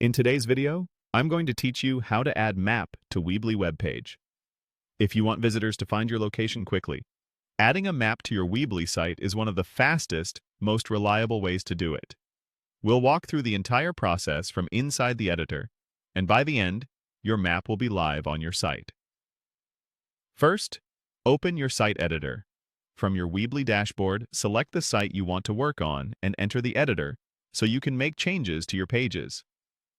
In today's video, I'm going to teach you how to add map to Weebly webpage. If you want visitors to find your location quickly, adding a map to your Weebly site is one of the fastest, most reliable ways to do it. We'll walk through the entire process from inside the editor, and by the end, your map will be live on your site. First, open your site editor. From your Weebly dashboard, select the site you want to work on and enter the editor so you can make changes to your pages.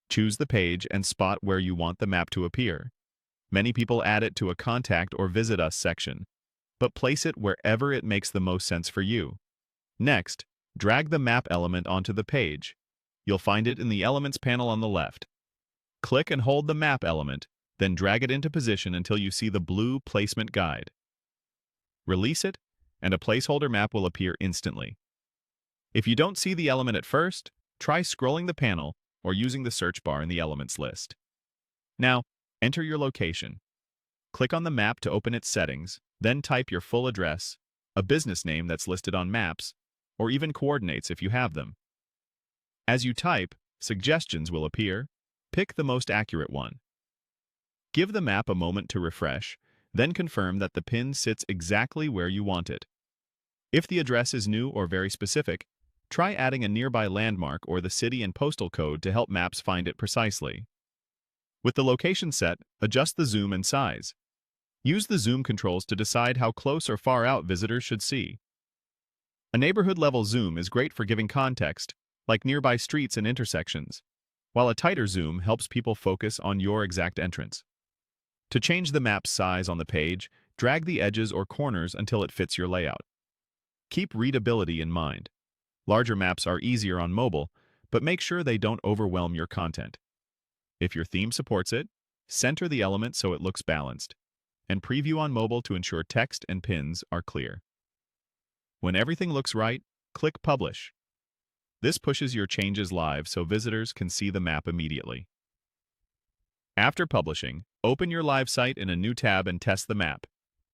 Choose the page and spot where you want the map to appear. Many people add it to a Contact or Visit Us section, but place it wherever it makes the most sense for you. Next, drag the map element onto the page. You'll find it in the Elements panel on the left. Click and hold the map element, then drag it into position until you see the blue placement guide. Release it, and a placeholder map will appear instantly. If you don't see the element at first, try scrolling the panel or using the search bar in the Elements list. Now, enter your location. Click on the map to open its settings, then type your full address, a business name that's listed on maps, or even coordinates if you have them. As you type, suggestions will appear. Pick the most accurate one. Give the map a moment to refresh, then confirm that the pin sits exactly where you want it. If the address is new or very specific, try adding a nearby landmark or the city and postal code to help maps find it precisely. With the location set, adjust the zoom and size. Use the zoom controls to decide how close or far out visitors should see. A neighborhood-level zoom is great for giving context, like nearby streets and intersections, while a tighter zoom helps people focus on your exact entrance. To change the map's size on the page, drag the edges or corners until it fits your layout. Keep readability in mind. Larger maps are easier on mobile, but make sure they don't overwhelm your content. If your theme supports it, center the element so it looks balanced, and preview on mobile to ensure text and pins are clear. When everything looks right, click Publish. This pushes your changes live so visitors can see the map immediately. After publishing, open your live site in a new tab and test the map.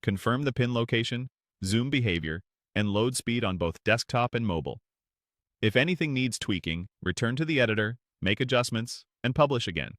Confirm the pin location, zoom behavior, and load speed on both desktop and mobile. If anything needs tweaking, return to the editor, make adjustments, and publish again.